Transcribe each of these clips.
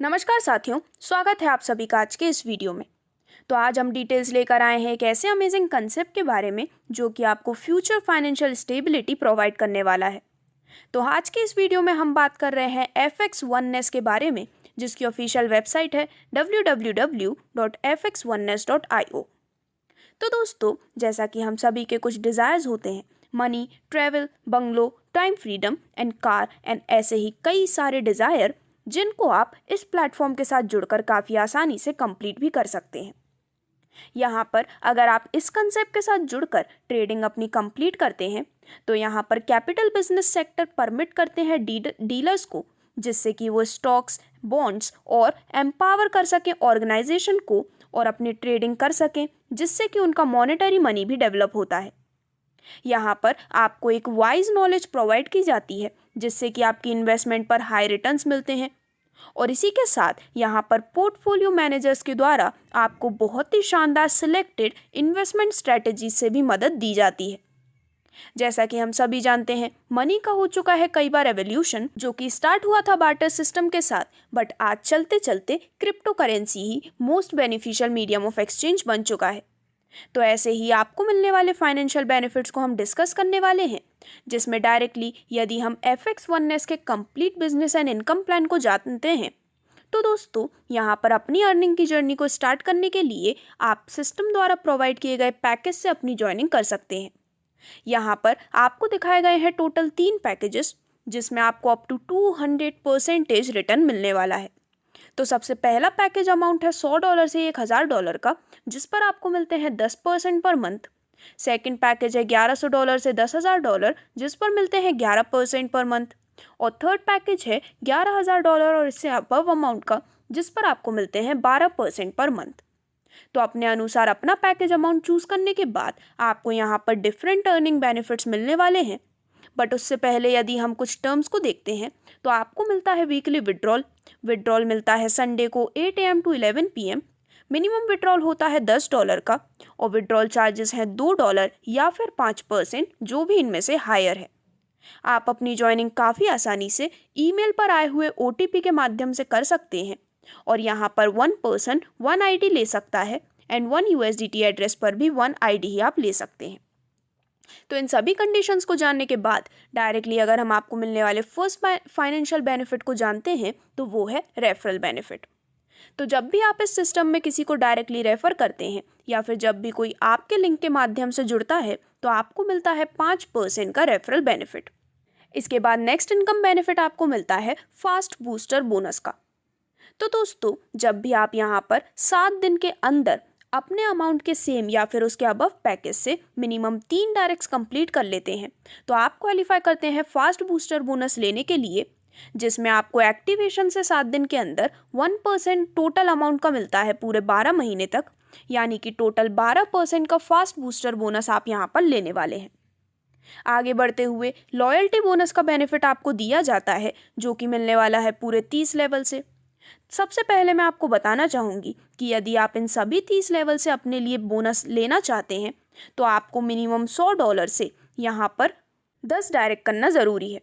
नमस्कार साथियों, स्वागत है आप सभी का आज के इस वीडियो में। तो आज हम डिटेल्स लेकर आए हैं एक ऐसे अमेजिंग कंसेप्ट के बारे में जो कि आपको फ्यूचर फाइनेंशियल स्टेबिलिटी प्रोवाइड करने वाला है। तो आज के इस वीडियो में हम बात कर रहे हैं FX1ness के बारे में, जिसकी ऑफिशियल वेबसाइट है www.fx1ness.io। तो दोस्तों, जैसा कि हम सभी के कुछ डिज़ायर्स होते हैं, money, travel, bungalow, time freedom and car and ऐसे ही कई सारे डिज़ायर जिनको आप इस प्लेटफॉर्म के साथ जुड़कर काफ़ी आसानी से कंप्लीट भी कर सकते हैं। यहाँ पर अगर आप इस कंसेप्ट के साथ जुड़कर ट्रेडिंग अपनी कंप्लीट करते हैं तो यहाँ पर कैपिटल बिजनेस सेक्टर परमिट करते हैं डीलर्स को, जिससे कि वो स्टॉक्स, बॉन्ड्स और एम्पावर कर सकें ऑर्गेनाइजेशन को और अपनी ट्रेडिंग कर सकें, जिससे कि उनका मॉनेटरी मनी भी डेवलप होता है। यहाँ पर आपको एक वाइज नॉलेज प्रोवाइड की जाती है, जिससे कि आपकी इन्वेस्टमेंट पर हाई रिटर्न्स मिलते हैं। और इसी के साथ यहाँ पर पोर्टफोलियो मैनेजर्स के द्वारा आपको बहुत ही शानदार सिलेक्टेड इन्वेस्टमेंट स्ट्रेटजी से भी मदद दी जाती है। जैसा कि हम सभी जानते हैं, मनी का हो चुका है कई बार एवोल्यूशन, जो कि स्टार्ट हुआ था बार्टर सिस्टम के साथ, बट आज चलते चलते crypto currency he most beneficial medium of exchange बन चुका है। तो ऐसे ही आपको मिलने वाले फाइनेंशियल बेनिफिट्स को हम डिस्कस करने वाले हैं, जिसमें डायरेक्टली यदि हम FX1ness के complete business and income plan को जानते हैं तो दोस्तों, यहाँ पर अपनी अर्निंग की जर्नी को स्टार्ट करने के लिए आप सिस्टम द्वारा प्रोवाइड किए गए पैकेज से अपनी ज्वाइनिंग कर सकते हैं। यहाँ पर आपको दिखाए गए हैं टोटल 3 पैकेजेस, जिसमें आपको अप टू 200% रिटर्न मिलने वाला है। तो सबसे पहला पैकेज अमाउंट है $100 से $1000 का, जिस पर आपको मिलते हैं 10% पर मंथ। सेकंड पैकेज है $1100 से $10,000, जिस पर मिलते हैं 11% पर मंथ। और थर्ड पैकेज है $11,000 और इससे अबव अमाउंट का, जिस पर आपको मिलते हैं 12% पर मंथ। तो अपने अनुसार अपना पैकेज अमाउंट चूज करने के बाद आपको यहाँ पर डिफरेंट अर्निंग बेनिफिट्स मिलने वाले हैं। बट उससे पहले यदि हम कुछ टर्म्स को देखते हैं तो आपको मिलता है वीकली विड्रॉल मिलता है संडे को 8 AM to 11 PM। Minimum withdrawal होता है $10 का और विड्रॉल चार्जेस हैं $2 या फिर 5%, जो भी इनमें से हायर है। आप अपनी ज्वाइनिंग काफ़ी आसानी से ईमेल पर आए हुए OTP के माध्यम से कर सकते हैं और यहाँ पर 1 पर्सन 1 ID ले सकता है एंड 1 USDT एड्रेस पर भी 1 ID ही आप ले सकते हैं। तो इन सभी कंडीशंस को जानने के बाद डायरेक्टली अगर हम आपको मिलने वाले फर्स्ट फाइनेंशियल बेनिफिट को जानते हैं तो वो है रेफरल बेनिफिट। तो जब भी आप इस सिस्टम में किसी को डायरेक्टली रेफर करते हैं या फिर जब भी कोई आपके लिंक के माध्यम से जुड़ता है तो आपको मिलता है 5% का रेफरल बेनिफिट। इसके बाद नेक्स्ट इनकम बेनिफिट आपको मिलता है फास्ट बूस्टर बोनस का। तो दोस्तों, जब भी आप यहाँ पर 7 दिन के अंदर अपने अमाउंट के सेम या फिर उसके अबव पैकेज से मिनिमम 3 डायरेक्ट्स कंप्लीट कर लेते हैं तो आप क्वालिफाई करते हैं फास्ट बूस्टर बोनस लेने के लिए, जिसमें आपको एक्टिवेशन से 7 दिन के अंदर 1% टोटल अमाउंट का मिलता है पूरे 12 महीने तक, यानी कि टोटल 12% का फास्ट बूस्टर बोनस आप यहाँ पर लेने वाले हैं। आगे बढ़ते हुए लॉयल्टी बोनस का बेनिफिट आपको दिया जाता है, जो कि मिलने वाला है पूरे 30 लेवल से। सबसे पहले मैं आपको बताना चाहूँगी कि यदि आप इन सभी 30 लेवल से अपने लिए बोनस लेना चाहते हैं तो आपको मिनिमम $100 से यहाँ पर 10 डायरेक्ट करना ज़रूरी है।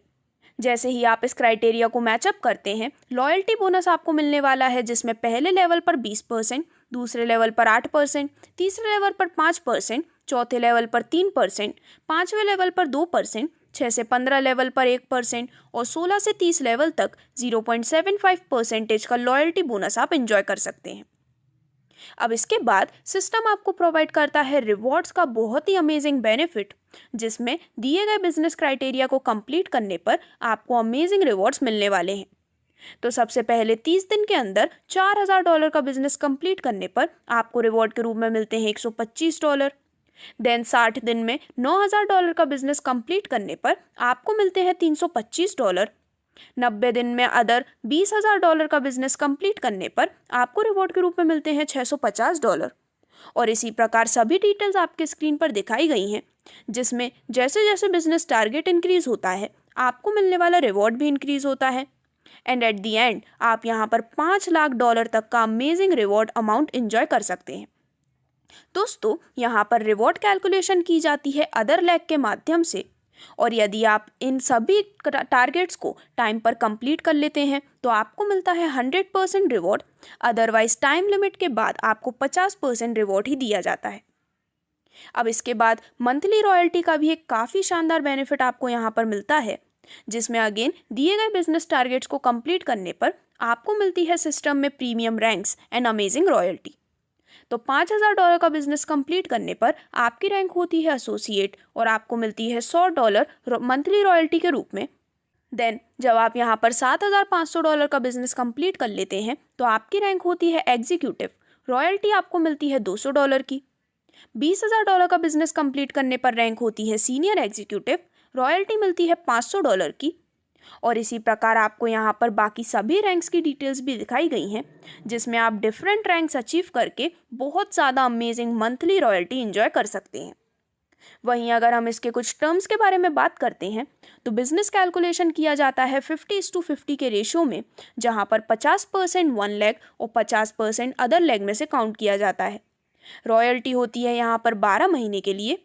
जैसे ही आप इस क्राइटेरिया को मैचअप करते हैं, लॉयल्टी बोनस आपको मिलने वाला है, जिसमें पहले लेवल पर 20%, दूसरे लेवल पर 8%, तीसरे लेवल पर 5%, चौथे लेवल पर 3%, पाँचवें लेवल पर 2%, 6 से 15 लेवल पर 1% और 16 से 30 लेवल तक 0.75% का लॉयल्टी बोनस आप एंजॉय कर सकते हैं। अब इसके बाद सिस्टम आपको प्रोवाइड करता है रिवॉर्ड्स का बहुत ही अमेजिंग बेनिफिट, जिसमें दिए गए बिजनेस क्राइटेरिया को कंप्लीट करने पर आपको अमेजिंग रिवॉर्ड्स मिलने वाले हैं। तो सबसे पहले 30 दिन के अंदर $4000 का बिजनेस कंप्लीट करने पर आपको रिवॉर्ड के रूप में मिलते हैं $125। देन 60 दिन में $9000 का बिजनेस कंप्लीट करने पर आपको मिलते हैं $325। 90 दिन में अदर $20000 का बिजनेस कंप्लीट करने पर आपको रिवॉर्ड के रूप में मिलते हैं $650। और इसी प्रकार सभी डिटेल्स आपके स्क्रीन पर दिखाई गई हैं, जिसमें जैसे जैसे बिजनेस टारगेट इंक्रीज होता है आपको मिलने वाला रिवॉर्ड भी इंक्रीज होता है एंड एट दी एंड आप यहाँ पर $5 लाख तक का अमेजिंग रिवॉर्ड अमाउंट एंजॉय कर सकते हैं। दोस्तों, यहाँ पर रिवॉर्ड कैलकुलेशन की जाती है अदर लेग के माध्यम से, और यदि आप इन सभी टारगेट्स को टाइम पर कंप्लीट कर लेते हैं तो आपको मिलता है 100% रिवॉर्ड। अदरवाइज टाइम लिमिट के बाद आपको 50% रिवॉर्ड ही दिया जाता है। अब इसके बाद मंथली रॉयल्टी का भी एक काफ़ी शानदार बेनिफिट आपको यहाँ पर मिलता है, जिसमें अगेन दिए गए बिजनेस टारगेट्स को कंप्लीट करने पर आपको मिलती है सिस्टम में premium ranks and amazing royalty. तो $5000 का बिजनेस कंप्लीट करने पर आपकी रैंक होती है एसोसिएट और आपको मिलती है $100 मंथली रॉयल्टी के रूप में। देन जब आप यहाँ पर $7500 का बिजनेस कंप्लीट कर लेते हैं तो आपकी रैंक होती है एग्जीक्यूटिव, रॉयल्टी आपको मिलती है $200 की। $20000 का बिजनेस कंप्लीट करने पर रैंक होती है सीनियर एग्जीक्यूटिव, रॉयल्टी मिलती है $500 की। और इसी प्रकार आपको यहाँ पर बाकी सभी रैंक्स की डिटेल्स भी दिखाई गई हैं, जिसमें आप डिफरेंट रैंक्स अचीव करके बहुत ज़्यादा अमेजिंग मंथली रॉयल्टी एंजॉय कर सकते हैं। वहीं अगर हम इसके कुछ टर्म्स के बारे में बात करते हैं तो बिजनेस कैलकुलेशन किया जाता है 50:50 के रेशियो में, जहाँ पर 50% 1 लेग और 50% अदर लेग में से काउंट किया जाता है। रॉयल्टी होती है यहाँ पर 12 महीने के लिए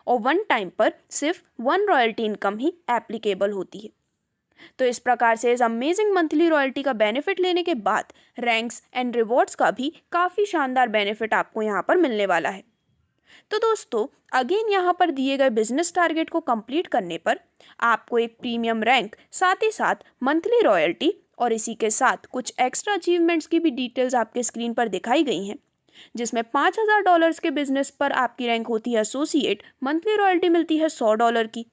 और 1 टाइम पर सिर्फ 1 रॉयल्टी इनकम ही एप्लीकेबल होती है। तो इस प्रकार से इस अमेजिंग मंथली रॉयल्टी का बेनिफिट लेने के बाद रैंक्स एंड रिवॉर्ड्स का भी काफ़ी शानदार बेनिफिट आपको यहाँ पर मिलने वाला है। तो दोस्तों अगेन यहाँ पर दिए गए बिजनेस टारगेट को कंप्लीट करने पर आपको एक प्रीमियम रैंक, साथ ही साथ मंथली रॉयल्टी और इसी के साथ कुछ एक्स्ट्रा अचीवमेंट्स की भी डिटेल्स आपके स्क्रीन पर दिखाई गई हैं, जिसमें $5000 के बिजनेस पर आपकी रैंक होती है एसोसिएट, मंथली रॉयल्टी मिलती है $100 की।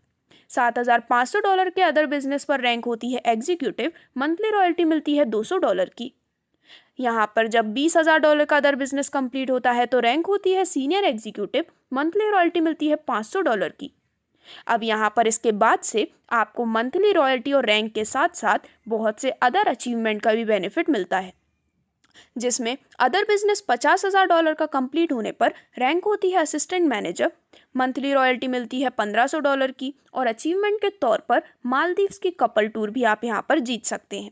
$7500 के अदर बिजनेस पर रैंक होती है एग्जीक्यूटिव, मंथली रॉयल्टी मिलती है $200 की। यहाँ पर जब $20000 का अदर बिजनेस कंप्लीट होता है तो रैंक होती है सीनियर एग्जीक्यूटिव, मंथली रॉयल्टी मिलती है $500 की। अब यहाँ पर इसके बाद से आपको मंथली रॉयल्टी और रैंक के साथ साथ बहुत से अदर अचीवमेंट का भी बेनिफिट मिलता है, जिसमें अदर बिजनेस $50000 का कंप्लीट होने पर रैंक होती है असिस्टेंट मैनेजर, मंथली रॉयल्टी मिलती है $1500 की और अचीवमेंट के तौर पर मालदीव्स की कपल टूर भी आप यहाँ पर जीत सकते हैं।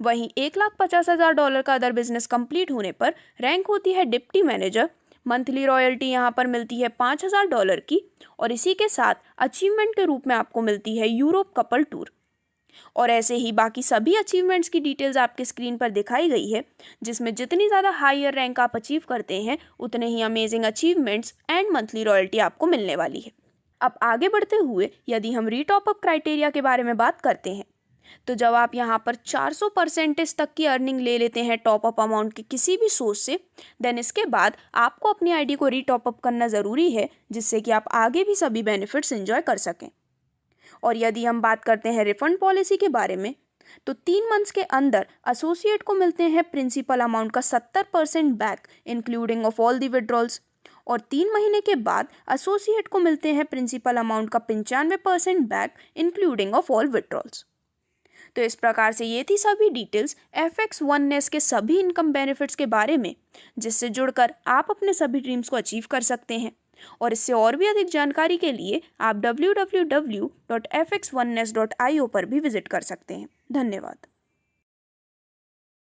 वहीं $1,50,000 का अदर बिजनेस कंप्लीट होने पर रैंक होती है डिप्टी मैनेजर, मंथली रॉयल्टी यहाँ पर मिलती है $5000 की और इसी के साथ अचीवमेंट के रूप में आपको मिलती है यूरोप कपल टूर। और ऐसे ही बाकी सभी अचीवमेंट्स की डिटेल्स आपके स्क्रीन पर दिखाई गई है, जिसमें जितनी ज़्यादा हायर रैंक आप अचीव करते हैं उतने ही amazing achievements and monthly royalty आपको मिलने वाली है। अब आगे बढ़ते हुए यदि हम रीटॉपअप क्राइटेरिया के बारे में बात करते हैं तो जब आप यहाँ पर 400% तक की अर्निंग ले लेते हैं टॉपअप अमाउंट के किसी भी सोर्स से, देन इसके बाद आपको अपनी आईडी को रीटॉपअप करना ज़रूरी है, जिससे कि आप आगे भी सभी बेनिफिट्स एंजॉय कर सकें। और यदि हम बात करते हैं रिफंड पॉलिसी के बारे में तो 3 मंथ्स के अंदर एसोसिएट को मिलते हैं प्रिंसिपल अमाउंट का 70% back including of all the withdrawals, और 3 महीने के बाद एसोसिएट को मिलते हैं प्रिंसिपल अमाउंट का 95% back including of all withdrawals. तो इस प्रकार से ये थी सभी डिटेल्स FX1nest के सभी इनकम बेनिफिट्स के बारे में, जिससे जुड़कर आप अपने सभी ड्रीम्स को अचीव कर सकते हैं। और इससे और भी अधिक जानकारी के लिए आप www.fx1nest.io पर भी विजिट कर सकते हैं। धन्यवाद।